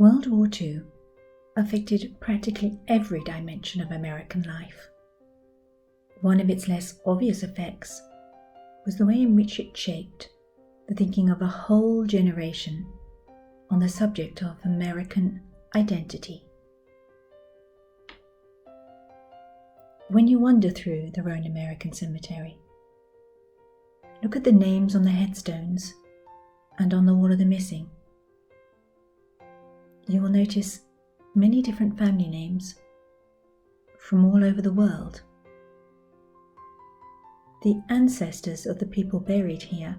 World War II affected practically every dimension of American life. One of its less obvious effects was the way in which it shaped the thinking of a whole generation on the subject of American identity. When you wander through the Rhone American Cemetery, look at the names on the headstones and on the Wall of the Missing. You will notice many different family names from all over the world. The ancestors of the people buried here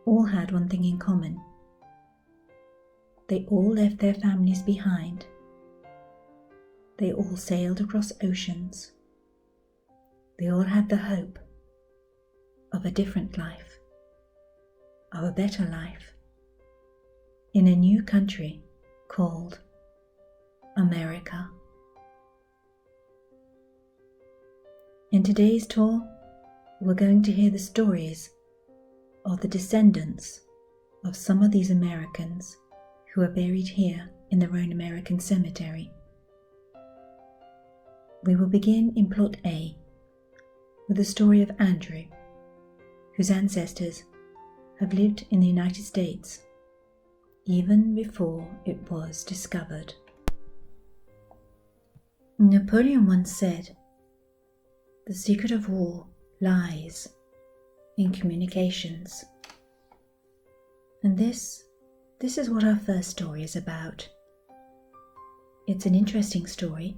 all had one thing in common. They all left their families behind. They all sailed across oceans. They all had the hope of a different life, of a better life, in a new country called America. In today's tour, we're going to hear the stories of the descendants of some of these Americans who are buried here in the Rhone American Cemetery. We will begin in plot A with the story of Andrew, whose ancestors have lived in the United States even before it was discovered. Napoleon once said, "The secret of war lies in communications." And this is what our first story is about. It's an interesting story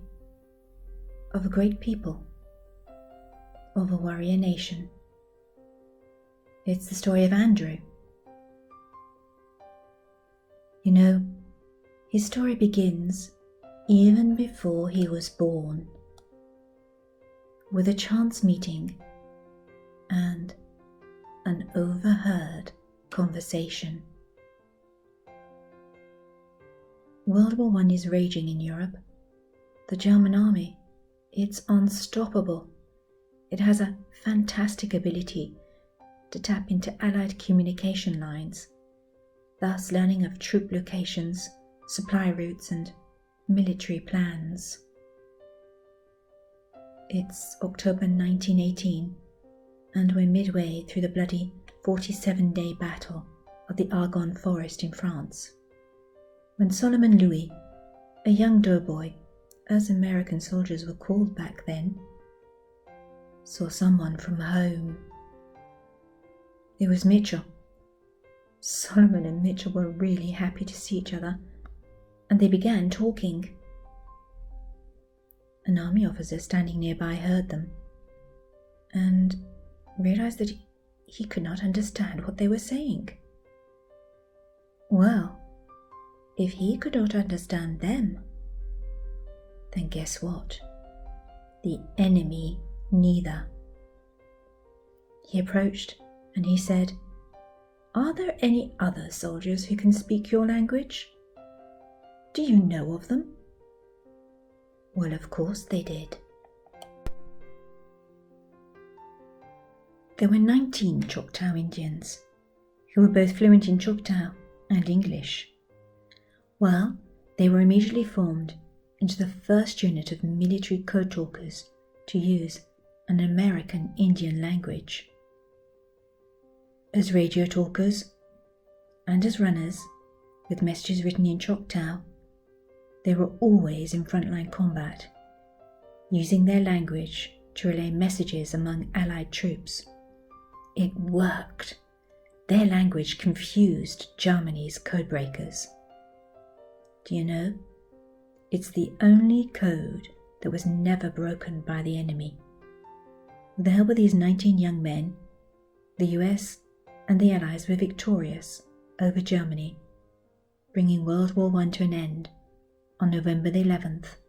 of a great people, of a warrior nation. It's the story of Andrew. You know, his story begins even before he was born, with a chance meeting and an overheard conversation. World War I is raging in Europe. The German army, it's unstoppable. It has a fantastic ability to tap into Allied communication lines, thus learning of troop locations, supply routes, and military plans. It's October 1918, and we're midway through the bloody 47-day battle of the Argonne Forest in France, when Solomon Louis, a young doughboy, as American soldiers were called back then, saw someone from home. It was Mitchell. Solomon and Mitchell were really happy to see each other, and they began talking. An army officer standing nearby heard them, and realized that he could not understand what they were saying. Well, if he could not understand them, then guess what? The enemy neither. He approached and he said, "Are there any other soldiers who can speak your language? Do you know of them?" Well, of course they did. There were 19 Choctaw Indians who were both fluent in Choctaw and English. Well, they were immediately formed into the first unit of military code talkers to use an American Indian language. As radio talkers and as runners with messages written in Choctaw, they were always in frontline combat, using their language to relay messages among Allied troops. It worked. Their language confused Germany's codebreakers. Do you know? It's the only code that was never broken by the enemy. With the help of these 19 young men, the US and the Allies were victorious over Germany, bringing World War I to an end on November the 11th,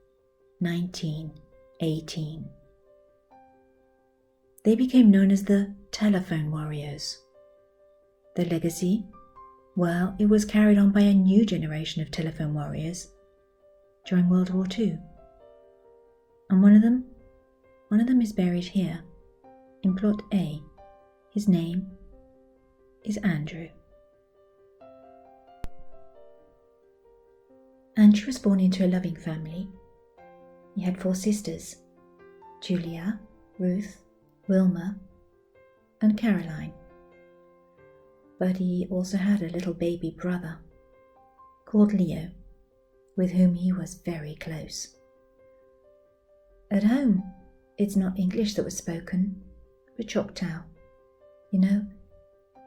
1918. They became known as the Telephone Warriors. Their legacy, well, it was carried on by a new generation of telephone warriors during World War II. And one of them is buried here in plot A. His name is Andrew. Andrew was born into a loving family. He had 4 sisters, Julia, Ruth, Wilma, and Caroline. But he also had a little baby brother called Leo, with whom he was very close. At home, it's not English that was spoken, but Choctaw. You know,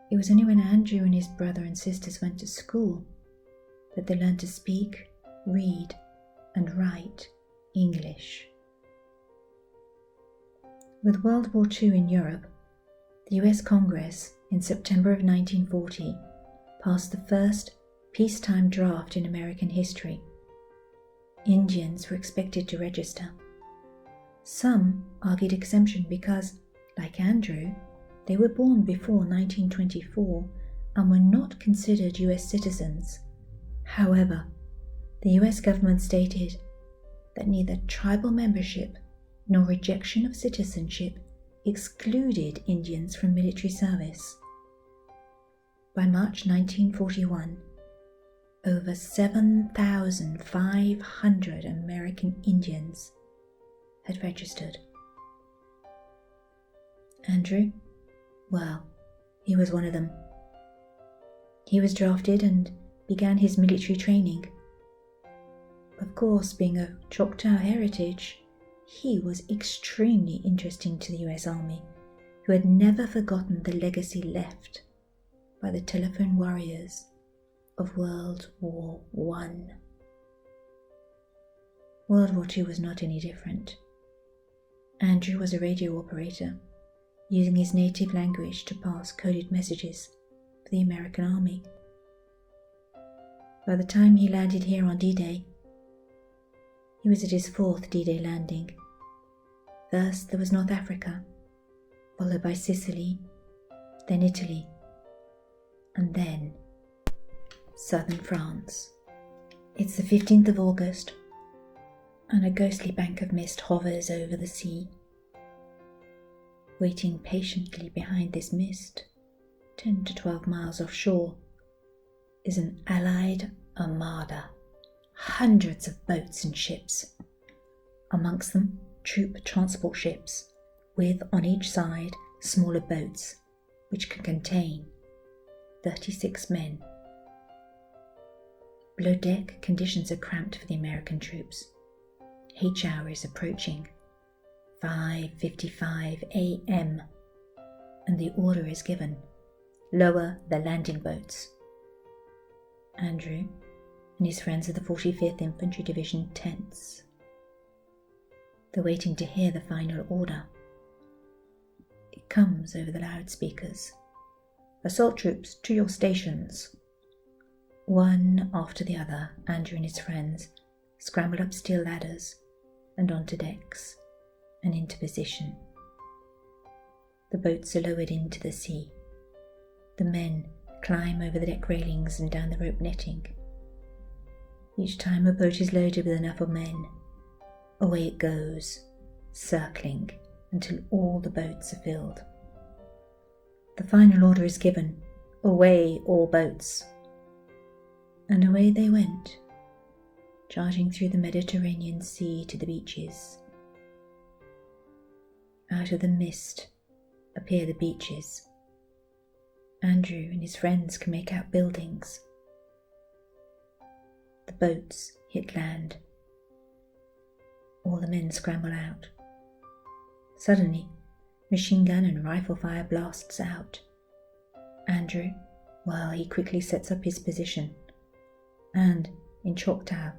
it was only when Andrew and his brother and sisters went to school that they learned to speak, read, and write English. With World War II in Europe, the US Congress in September of 1940 passed the first peacetime draft in American history. Indians were expected to register. Some argued exemption because, like Andrew, they were born before 1924 and were not considered US citizens. However, the US government stated that neither tribal membership nor rejection of citizenship excluded Indians from military service. By March 1941, over 7,500 American Indians had registered. Andrew, well, he was one of them. He was drafted and began his military training. Of course, being of Choctaw heritage, he was extremely interesting to the US Army, who had never forgotten the legacy left by the telephone warriors of World War I. World War II was not any different. Andrew was a radio operator, using his native language to pass coded messages for the American Army. By the time he landed here on D-Day, he was at his 4th D-Day landing. First there was North Africa, followed by Sicily, then Italy, and then southern France. It's the 15th of August, and a ghostly bank of mist hovers over the sea. Waiting patiently behind this mist, 10 to 12 miles offshore, is an Allied armada, hundreds of boats and ships. Amongst them, troop transport ships, with on each side smaller boats, which can contain 36 men. Below deck, conditions are cramped for the American troops. H hour is approaching, 5:55 a.m., and the order is given, lower the landing boats. Andrew and his friends of the 45th Infantry Division tense. They're waiting to hear the final order. It comes over the loudspeakers. Assault troops to your stations. One after the other, Andrew and his friends scramble up steel ladders and onto decks and into position. The boats are lowered into the sea. The men climb over the deck railings and down the rope netting. Each time a boat is loaded with enough of men, away it goes, circling until all the boats are filled. The final order is given, away all boats. And away they went, charging through the Mediterranean Sea to the beaches. Out of the mist appear the beaches. Andrew and his friends can make out buildings. The boats hit land. All the men scramble out. Suddenly, machine gun and rifle fire blasts out. Andrew, well, he quickly sets up his position and, in Choctaw,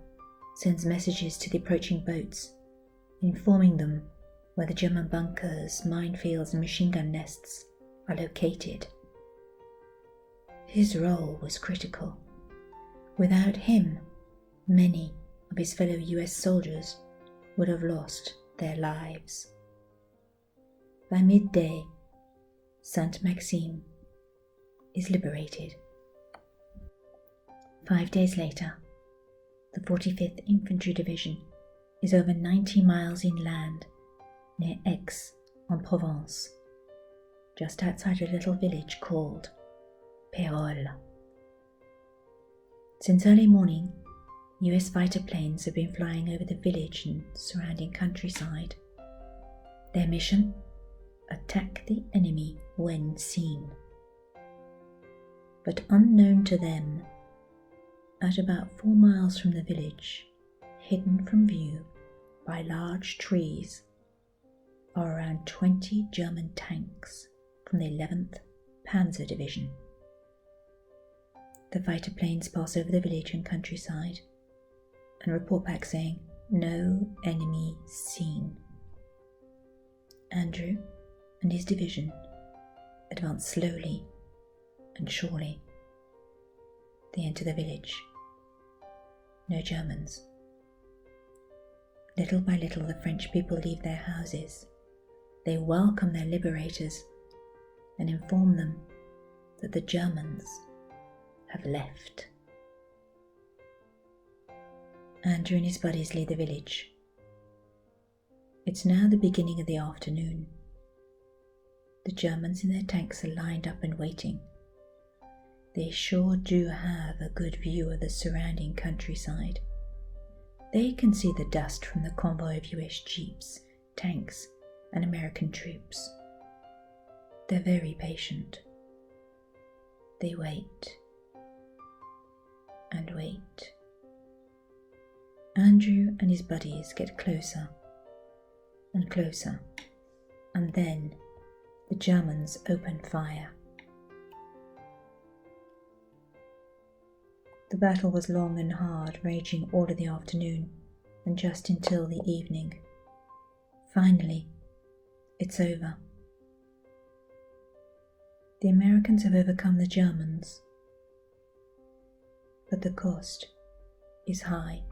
sends messages to the approaching boats, informing them where the German bunkers, minefields and machine gun nests are located. His role was critical. Without him, many of his fellow US soldiers would have lost their lives. By midday, Sainte-Maxime is liberated. 5 days later, the 45th Infantry Division is over 90 miles inland near Aix-en-Provence, just outside a little village called Pérols. Since early morning, US fighter planes have been flying over the village and surrounding countryside. Their mission? Attack the enemy when seen. But unknown to them, at about 4 miles from the village, hidden from view by large trees, are around 20 German tanks from the 11th Panzer Division. The fighter planes pass over the village and countryside and report back saying, "No enemy seen." Andrew and his division advance slowly and surely. They enter the village. No Germans. Little by little, the French people leave their houses. They welcome their liberators and inform them that the Germans have left. Andrew and his buddies leave the village. It's now the beginning of the afternoon. The Germans in their tanks are lined up and waiting. They sure do have a good view of the surrounding countryside. They can see the dust from the convoy of US jeeps, tanks, and American troops. They're very patient. They wait and wait. Andrew and his buddies get closer and closer, and then the Germans open fire. The battle was long and hard, raging all of the afternoon and just until the evening. Finally, it's over. The Americans have overcome the Germans, but the cost is high.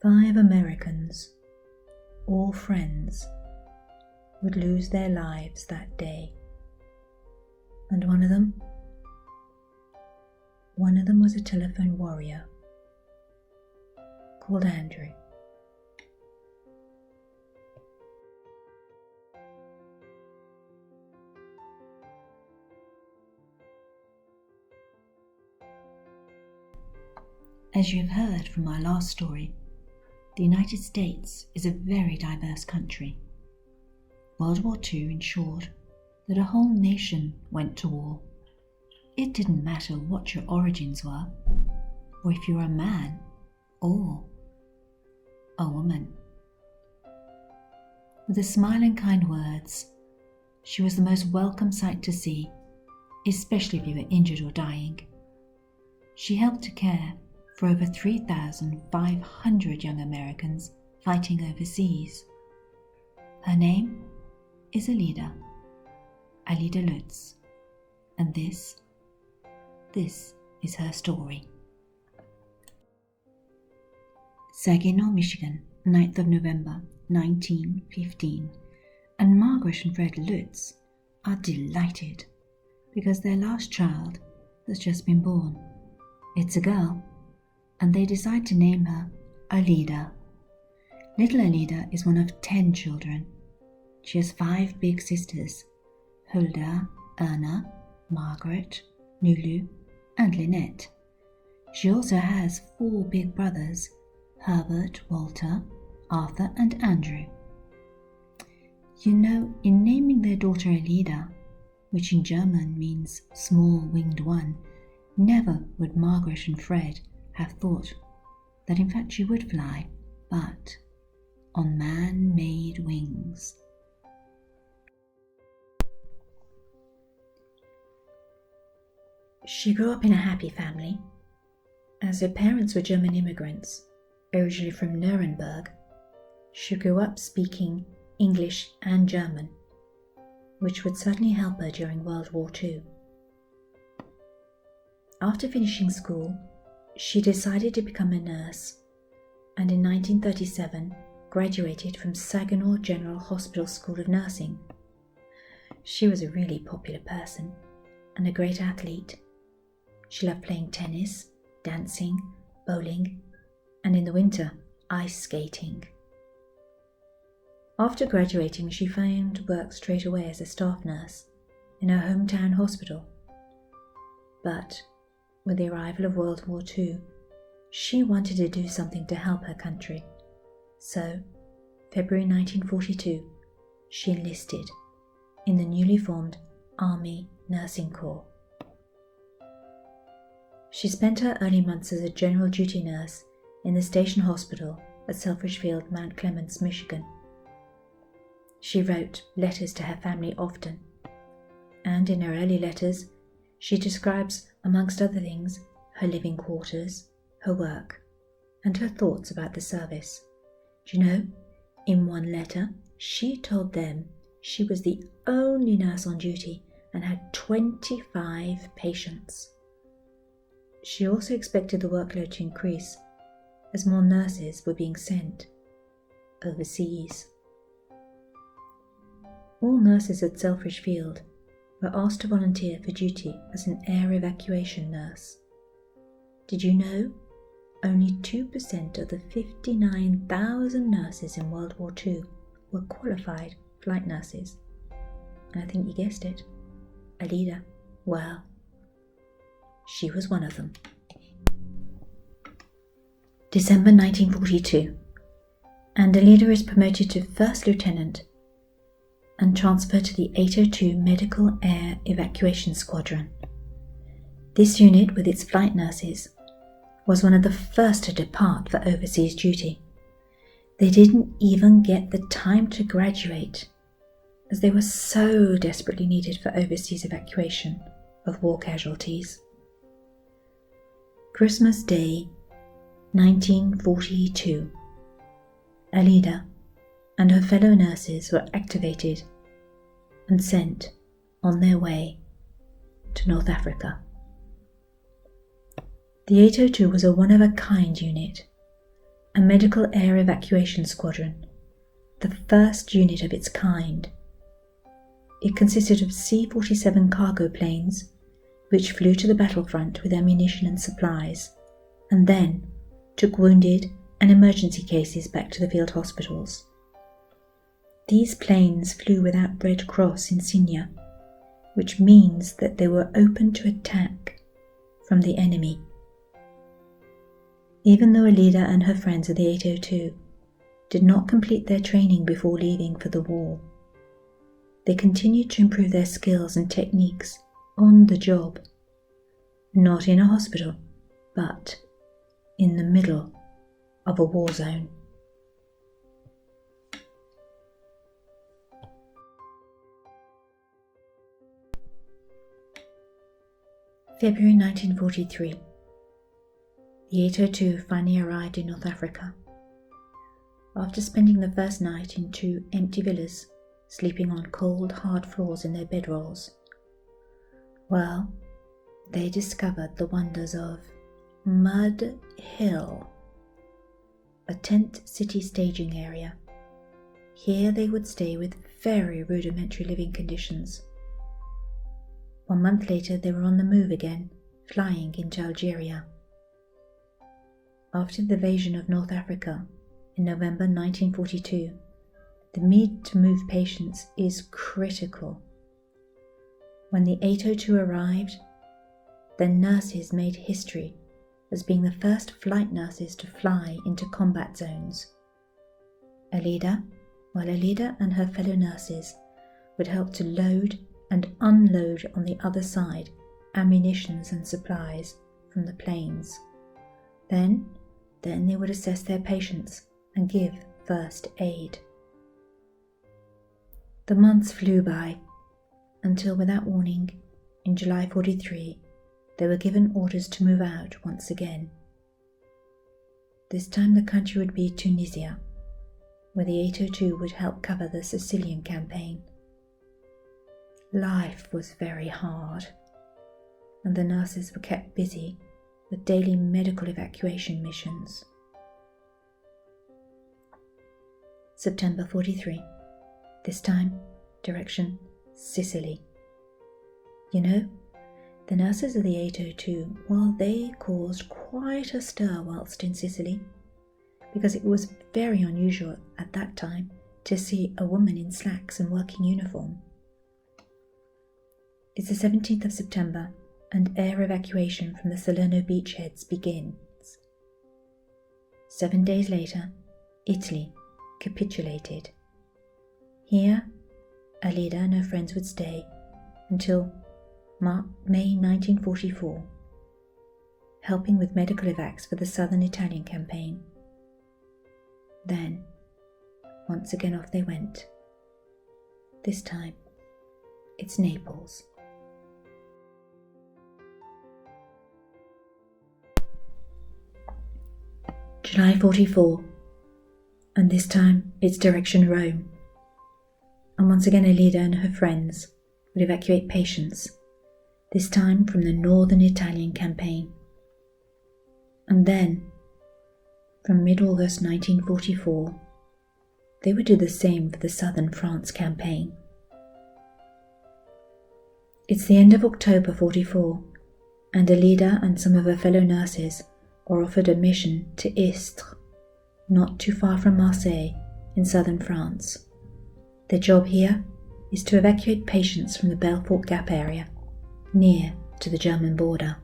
5 Americans, all friends, would lose their lives that day. And one of them was a telephone warrior called Andrew. As you have heard from my last story, the United States is a very diverse country. World War II ensured that a whole nation went to war. It didn't matter what your origins were, or if you were a man or a woman. With a smile and kind words, she was the most welcome sight to see, especially if you were injured or dying. She helped to care for over 3,500 young Americans fighting overseas. Her name is Alida Lutz, and this is her story. Saginaw, Michigan, 9th of November, 1915, and Margaret and Fred Lutz are delighted because their last child has just been born. It's a girl, and they decide to name her Alida. Little Alida is one of 10 children. She has 5 big sisters, Hulda, Erna, Margaret, Nulu, and Lynette. She also has 4 big brothers, Herbert, Walter, Arthur, and Andrew. You know, in naming their daughter Alida, which in German means small winged one, never would Margaret and Fred have thought that in fact she would fly, but on man-made wings. She grew up in a happy family, as her parents were German immigrants, originally from Nuremberg. She grew up speaking English and German, which would certainly help her during World War II. After finishing school, she decided to become a nurse, and in 1937 graduated from Saginaw General Hospital School of Nursing. She was a really popular person and a great athlete. She loved playing tennis, dancing, bowling, and in the winter, ice skating. After graduating, she found work straight away as a staff nurse in her hometown hospital. But with the arrival of World War II, She wanted to do something to help her country. So, February 1942, she enlisted in the newly formed Army Nursing Corps. She spent her early months as a general duty nurse in the station hospital at Selfridge Field, Mount Clemens, Michigan. She wrote letters to her family often, and in her early letters, she describes, amongst other things, her living quarters, her work, and her thoughts about the service. Do you know, in one letter, she told them she was the only nurse on duty and had 25 patients. She also expected the workload to increase as more nurses were being sent overseas. All nurses at Selfridge Field were asked to volunteer for duty as an air evacuation nurse. Did you know only 2% of the 59,000 nurses in World War II were qualified flight nurses? And I think you guessed it, Alida. Well, she was one of them. December 1942, and Alida is promoted to First Lieutenant and transferred to the 802 Medical Air Evacuation Squadron. This unit, with its flight nurses, was one of the first to depart for overseas duty. They didn't even get the time to graduate, as they were so desperately needed for overseas evacuation of war casualties. Christmas Day, 1942. Alida and her fellow nurses were activated and sent on their way to North Africa. The 802 was a one-of-a-kind unit, a medical air evacuation squadron, the first unit of its kind. It consisted of C-47 cargo planes, which flew to the battlefront with ammunition and supplies, and then took wounded and emergency cases back to the field hospitals. These planes flew without Red Cross insignia, which means that they were open to attack from the enemy. Even though Alida and her friends of the 802 did not complete their training before leaving for the war, they continued to improve their skills and techniques on the job, not in a hospital, but in the middle of a war zone. February 1943. The 802 finally arrived in North Africa. After spending the first night in 2 empty villas, sleeping on cold, hard floors in their bedrolls, well, they discovered the wonders of Mud Hill, a tent city staging area. Here they would stay with very rudimentary living conditions. 1 month later, they were on the move again, flying into Algeria. After the invasion of North Africa in November 1942, the need to move patients is critical. When the 802 arrived, the nurses made history as being the first flight nurses to fly into combat zones. Alida and her fellow nurses would help to load and unload on the other side ammunitions and supplies from the planes. Then they would assess their patients and give first aid. The months flew by until, without warning, in July 43, they were given orders to move out once again. This time the country would be Tunisia, where the 802 would help cover the Sicilian campaign. Life was very hard, and the nurses were kept busy with daily medical evacuation missions. September 43. This time, direction Sicily. You know, the nurses of the 802, well, they caused quite a stir whilst in Sicily, because it was very unusual at that time to see a woman in slacks and working uniform. It's the 17th of September, and air evacuation from the Salerno beachheads begins. 7 days later, Italy capitulated. Here, Alida and her friends would stay until May 1944, helping with medical evacs for the southern Italian campaign. Then, once again off they went. This time, it's Naples. July 44, and this time it's direction Rome. And once again Alida and her friends would evacuate patients, this time from the northern Italian campaign. And then, from mid-August 1944, they would do the same for the southern France campaign. It's the end of October 44, and Alida and some of her fellow nurses are offered a mission to Istres, not too far from Marseille in southern France. Their job here is to evacuate patients from the Belfort Gap area, near to the German border.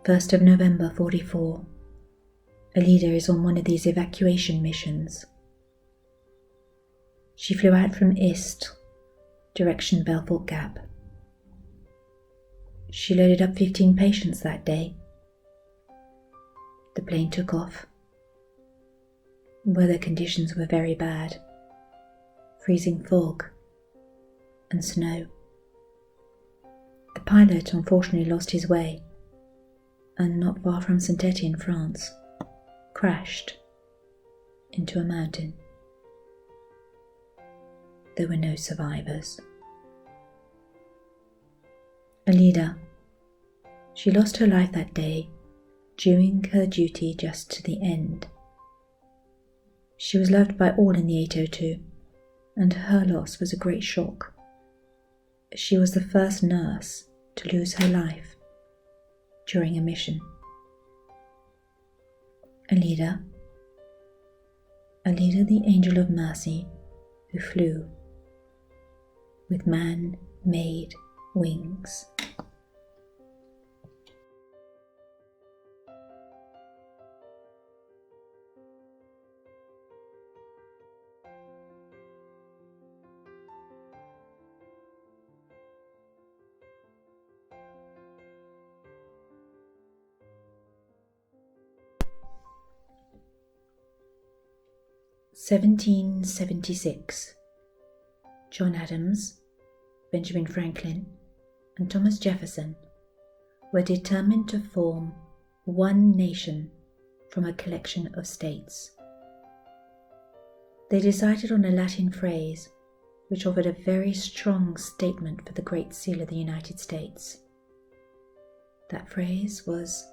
1st of November 44, Alida is on one of these evacuation missions. She flew out from Istres, direction Belfort Gap. She loaded up 15 patients that day. The plane took off. Weather conditions were very bad. Freezing fog and snow. The pilot unfortunately lost his way and, not far from Saint-Étienne, France, crashed into a mountain. There were no survivors. Alida, she lost her life that day, doing her duty just to the end. She was loved by all in the 802, and her loss was a great shock. She was the first nurse to lose her life during a mission. Alida, the angel of mercy who flew with man-made wings. (1776). John Adams, Benjamin Franklin, and Thomas Jefferson were determined to form one nation from a collection of states. They decided on a Latin phrase which offered a very strong statement for the Great Seal of the United States. That phrase was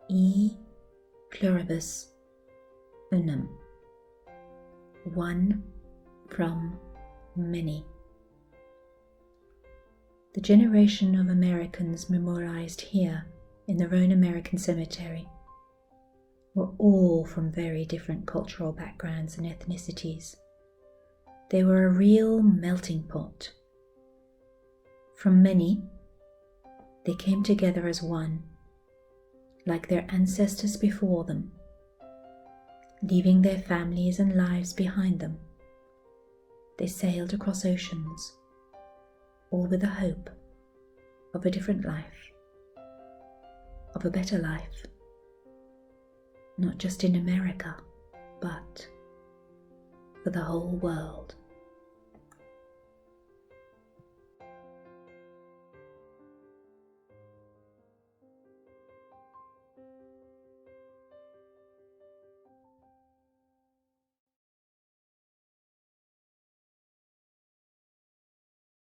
E pluribus unum, one from many. The generation of Americans memorialized here in the Rhone American Cemetery were all from very different cultural backgrounds and ethnicities. They were a real melting pot. From many, they came together as one, like their ancestors before them, leaving their families and lives behind them. They sailed across oceans, all with the hope of a different life, of a better life, not just in America, but for the whole world.